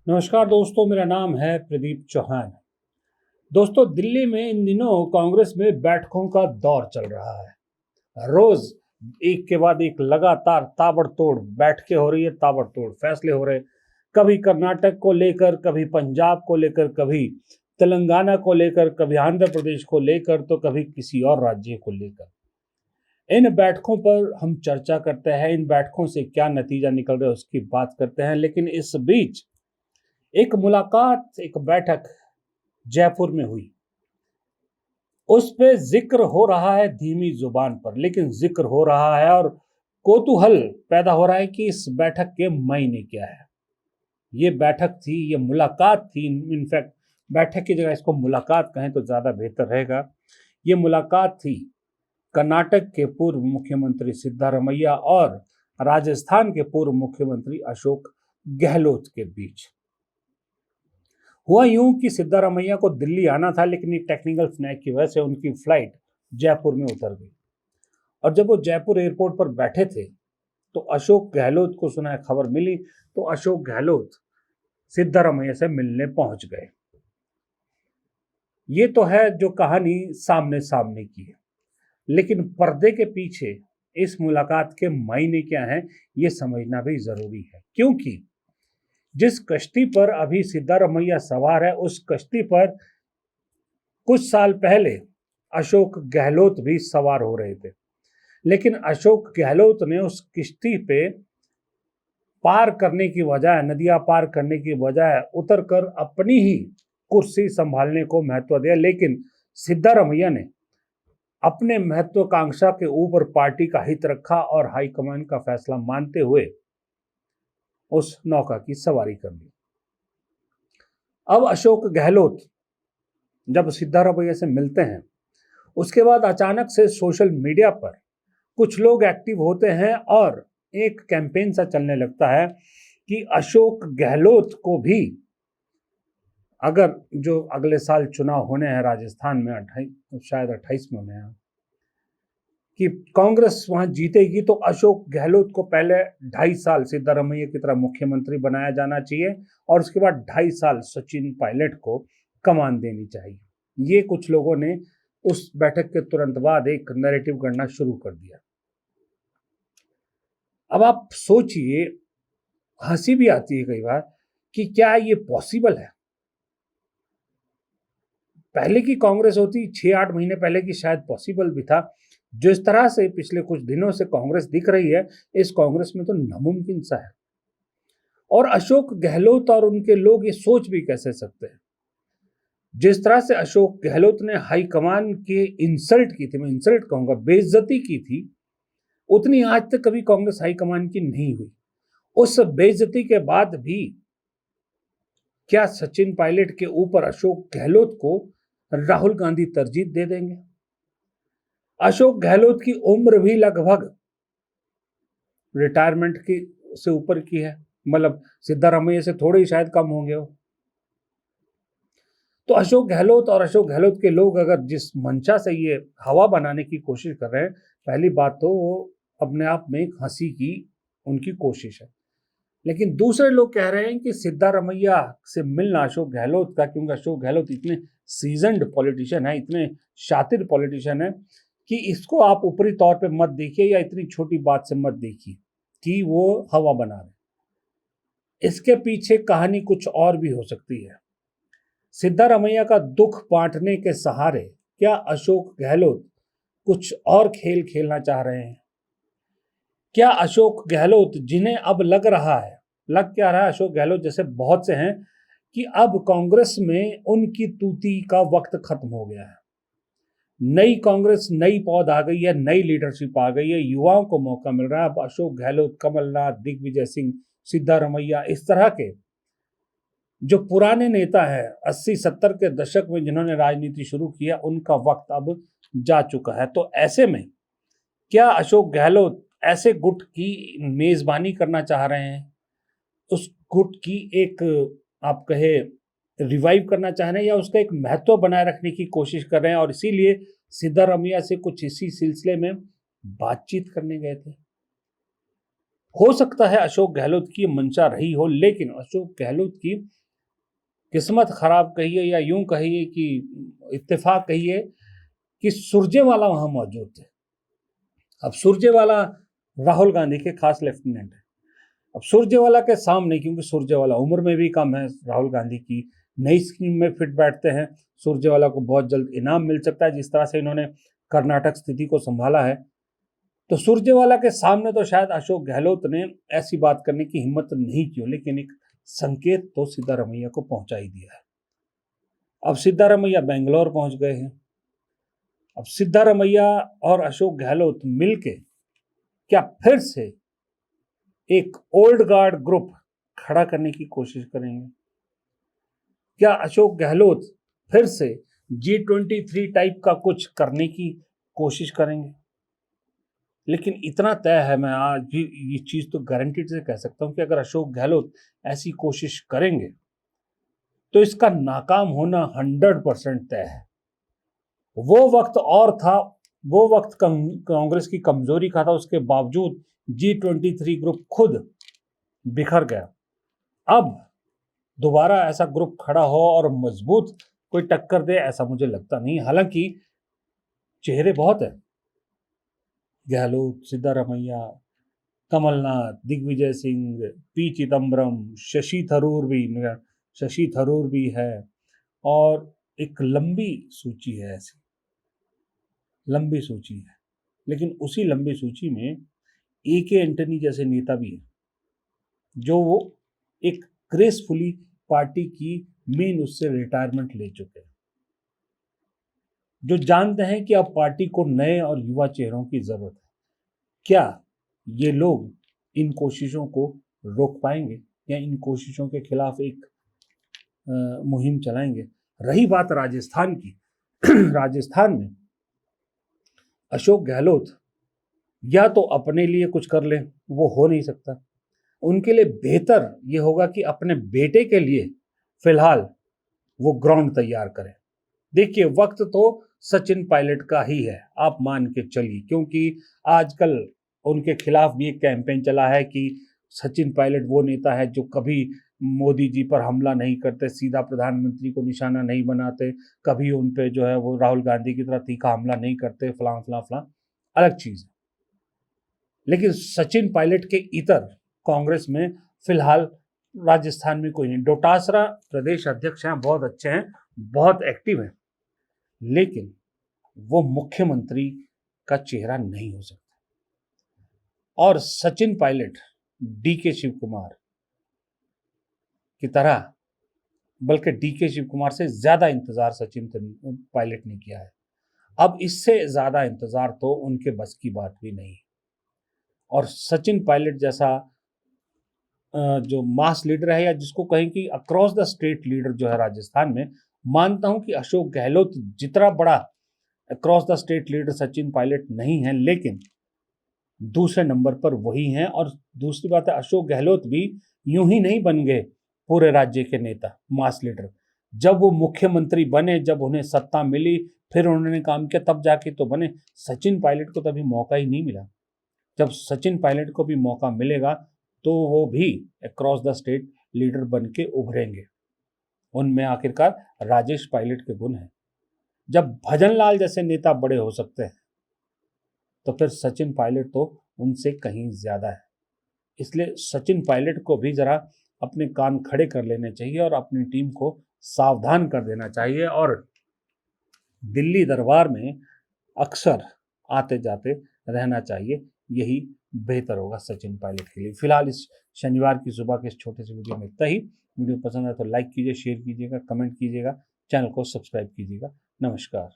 नमस्कार दोस्तों, मेरा नाम है प्रदीप चौहान। दोस्तों, दिल्ली में इन दिनों कांग्रेस में बैठकों का दौर चल रहा है। रोज एक के बाद एक लगातार ताबड़तोड़ बैठकें हो रही है, ताबड़तोड़ फैसले हो रहे हैं। कभी कर्नाटक को लेकर, कभी पंजाब को लेकर, कभी तेलंगाना को लेकर, कभी आंध्र प्रदेश को लेकर, तो कभी किसी और राज्य को लेकर। इन बैठकों पर हम चर्चा करते हैं, इन बैठकों से क्या नतीजा निकल रहा है उसकी बात करते हैं। लेकिन इस बीच एक बैठक जयपुर में हुई। उस पे जिक्र हो रहा है धीमी जुबान पर, लेकिन जिक्र हो रहा है और कौतूहल पैदा हो रहा है कि इस बैठक के मायने क्या है। ये बैठक थी, ये मुलाकात थी। इनफैक्ट बैठक की जगह इसको मुलाकात कहें तो ज्यादा बेहतर रहेगा। ये मुलाकात थी कर्नाटक के पूर्व मुख्यमंत्री सिद्धारमैया और राजस्थान के पूर्व मुख्यमंत्री अशोक गहलोत के बीच। हुआ यूं कि सिद्धारमैया को दिल्ली आना था, लेकिन एक टेक्निकल स्नैक की वजह से उनकी फ्लाइट जयपुर में उतर गई। और जब वो जयपुर एयरपोर्ट पर बैठे थे तो अशोक गहलोत को सुना खबर मिली, तो अशोक गहलोत सिद्धारमैया से मिलने पहुंच गए। ये तो है जो कहानी सामने सामने की है, लेकिन पर्दे के पीछे इस मुलाकात के मायने क्या हैं, ये समझना भी जरूरी है। क्योंकि जिस कश्ती पर अभी सिद्धारमैया सवार है, उस कश्ती पर कुछ साल पहले अशोक गहलोत भी सवार हो रहे थे। लेकिन अशोक गहलोत ने उस किश्ती पे पार करने की बजाय, नदियां पार करने की बजाय उतरकर अपनी ही कुर्सी संभालने को महत्व दिया। लेकिन सिद्धारमैया ने अपने महत्वाकांक्षा के ऊपर पार्टी का हित रखा और हाईकमान का फैसला मानते हुए उस नौका की सवारी कर ली। अब अशोक गहलोत जब सिद्धारमैया से मिलते हैं, उसके बाद अचानक से सोशल मीडिया पर कुछ लोग एक्टिव होते हैं और एक कैंपेन सा चलने लगता है कि अशोक गहलोत को भी, अगर जो अगले साल चुनाव होने हैं राजस्थान में, शायद 28 में होने हैं, कि कांग्रेस वहां जीतेगी, तो अशोक गहलोत को पहले 2.5 साल सिद्धारमैया की तरह मुख्यमंत्री बनाया जाना चाहिए और उसके बाद 2.5 साल सचिन पायलट को कमान देनी चाहिए। ये कुछ लोगों ने उस बैठक के तुरंत बाद एक नैरेटिव गढ़ना शुरू कर दिया। अब आप सोचिए, हंसी भी आती है कई बार कि क्या ये पॉसिबल है। पहले की कांग्रेस होती, 6-8 महीने पहले की, शायद पॉसिबल भी था। जिस तरह से पिछले कुछ दिनों से कांग्रेस दिख रही है, इस कांग्रेस में तो नामुमकिन सा है। और अशोक गहलोत और उनके लोग ये सोच भी कैसे सकते हैं। जिस तरह से अशोक गहलोत ने हाईकमान के इंसल्ट की थी, मैं इंसल्ट कहूंगा, बेइज्जती की थी, उतनी आज तक कभी कांग्रेस हाईकमान की नहीं हुई। उस बेइज्जती के बाद भी क्या सचिन पायलट के ऊपर अशोक गहलोत को राहुल गांधी तरजीह दे देंगे? अशोक गहलोत की उम्र भी लगभग रिटायरमेंट की से ऊपर की है, मतलब सिद्धारमैया से थोड़े ही शायद कम होंगे वो। तो अशोक गहलोत और अशोक गहलोत के लोग अगर जिस मंशा से ये हवा बनाने की कोशिश कर रहे हैं, पहली बात तो वो अपने आप में एक हंसी की उनकी कोशिश है। लेकिन दूसरे लोग कह रहे हैं कि सिद्धारमैया से मिलना अशोक गहलोत का, क्योंकि अशोक गहलोत इतने सीजन्ड पॉलिटिशियन है, इतने शातिर पॉलिटिशियन है, कि इसको आप ऊपरी तौर पे मत देखिए या इतनी छोटी बात से मत देखिए कि वो हवा बना रहे। इसके पीछे कहानी कुछ और भी हो सकती है। सिद्धारमैया का दुख बांटने के सहारे क्या अशोक गहलोत कुछ और खेल खेलना चाह रहे हैं? क्या अशोक गहलोत, जिन्हें अब लग क्या रहा है, अशोक गहलोत जैसे बहुत से हैं, कि अब कांग्रेस में उनकी तूती का वक्त खत्म हो गया है। नई कांग्रेस, नई पौध आ गई है, नई लीडरशिप आ गई है, युवाओं को मौका मिल रहा है। अब अशोक गहलोत, कमलनाथ, दिग्विजय सिंह, सिद्धारमैया, इस तरह के जो पुराने नेता है 80-70 के दशक में जिन्होंने राजनीति शुरू किया, उनका वक्त अब जा चुका है। तो ऐसे में क्या अशोक गहलोत ऐसे गुट की मेजबानी करना चाह रहे हैं, उस गुट की एक, आप कहे, रिवाइव करना चाह रहे हैं, या उसका एक महत्व बनाए रखने की कोशिश कर रहे हैं, और इसीलिए सिद्धारमैया से कुछ इसी सिलसिले में बातचीत करने गए थे? हो सकता है अशोक गहलोत की मंशा रही हो, लेकिन अशोक गहलोत की किस्मत खराब कहिए या यूं कहिए कि इत्तेफाक कहिए कि सुरजेवाला वहां मौजूद थे। अब सुरजेवाला राहुल गांधी के खास लेफ्टिनेंट है। अब सुरजेवाला के सामने, क्योंकि सुरजेवाला उम्र में भी कम है, राहुल गांधी की नई स्कीम में फिट बैठते हैं, सुरजेवाला को बहुत जल्द इनाम मिल सकता है जिस तरह से इन्होंने कर्नाटक स्थिति को संभाला है। तो सुरजेवाला के सामने तो शायद अशोक गहलोत ने ऐसी बात करने की हिम्मत नहीं की, लेकिन एक संकेत तो सिद्धारमैया को पहुंचा ही दिया है। अब सिद्धारमैया बेंगलोर पहुंच गए हैं। अब सिद्धारमैया और अशोक गहलोत मिलके क्या फिर से एक ओल्ड गार्ड ग्रुप खड़ा करने की कोशिश करेंगे? क्या अशोक गहलोत फिर से G23 टाइप का कुछ करने की कोशिश करेंगे? लेकिन इतना तय है, मैं आज भी ये चीज तो गारंटीड से कह सकता हूं कि अगर अशोक गहलोत ऐसी कोशिश करेंगे तो इसका नाकाम होना 100% तय है। वो वक्त और था, वो वक्त कांग्रेस की कमजोरी का था, उसके बावजूद G23 ग्रुप खुद बिखर गया। अब दोबारा ऐसा ग्रुप खड़ा हो और मजबूत कोई टक्कर दे, ऐसा मुझे लगता नहीं। हालांकि चेहरे बहुत है, गहलोत, सिद्धारमैया, कमलनाथ, दिग्विजय सिंह, पी चिदम्बरम, शशि थरूर भी है, और एक लंबी सूची है, ऐसी लंबी सूची है। लेकिन उसी लंबी सूची में AK एंटनी जैसे नेता भी है, जो वो एक ग्रेसफुली पार्टी की मेन उससे रिटायरमेंट ले चुके हैं, जो जानते हैं कि अब पार्टी को नए और युवा चेहरों की जरूरत है। क्या ये लोग इन कोशिशों को रोक पाएंगे या इन कोशिशों के खिलाफ एक मुहिम चलाएंगे? रही बात राजस्थान की, राजस्थान में अशोक गहलोत या तो अपने लिए कुछ कर लें, वो हो नहीं सकता। उनके लिए बेहतर ये होगा कि अपने बेटे के लिए फिलहाल वो ग्राउंड तैयार करें। देखिए, वक्त तो सचिन पायलट का ही है, आप मान के चलिए, क्योंकि आजकल उनके खिलाफ भी एक कैंपेन चला है कि सचिन पायलट वो नेता है जो कभी मोदी जी पर हमला नहीं करते, सीधा प्रधानमंत्री को निशाना नहीं बनाते, कभी उन पे जो है वो राहुल गांधी की तरह तीखा हमला नहीं करते, फलां फलां फलां, अलग चीज है। लेकिन सचिन पायलट के इतर कांग्रेस में फिलहाल राजस्थान में कोई नहीं। डोटासरा प्रदेश अध्यक्ष हैं, बहुत अच्छे हैं, बहुत एक्टिव हैं, लेकिन वो मुख्यमंत्री का चेहरा नहीं हो सकता। और सचिन पायलट DK शिव कुमार की तरह, बल्कि DK शिव कुमार से ज्यादा इंतजार सचिन पायलट ने किया है। अब इससे ज्यादा इंतजार तो उनके बस की बात भी नहीं। और सचिन पायलट जैसा जो मास लीडर है, या जिसको कहें कि अक्रॉस द स्टेट लीडर जो है राजस्थान में, मानता हूं कि अशोक गहलोत जितना बड़ा across the state leader Sachin Pilot नहीं है, लेकिन दूसरे नंबर पर वही हैं। और दूसरी बात है, अशोक गहलोत भी यूं ही नहीं बन गए पूरे राज्य के नेता, मास लीडर। जब वो मुख्यमंत्री बने, जब उन्हें सत्ता मिली, फिर उन्होंने काम किया, तब जाके तो बने। सचिन पायलट को तभी मौका ही नहीं मिला। जब सचिन पायलट को भी मौका मिलेगा तो वो भी अक्रॉस द स्टेट लीडर बन के उभरेंगे। उनमें आखिरकार राजेश पायलट के गुण हैं। जब भजनलाल जैसे नेता बड़े हो सकते हैं, तो फिर सचिन पायलट तो उनसे कहीं ज्यादा है। इसलिए सचिन पायलट को भी जरा अपने कान खड़े कर लेने चाहिए और अपनी टीम को सावधान कर देना चाहिए, और दिल्ली दरबार में अक्सर आते जाते रहना चाहिए। यही बेहतर होगा सचिन पायलट के लिए। फिलहाल इस शनिवार की सुबह के इस छोटे से वीडियो में इतना ही। वीडियो पसंद आए तो लाइक कीजिए, शेयर कीजिएगा, कमेंट कीजिएगा, चैनल को सब्सक्राइब कीजिएगा। नमस्कार।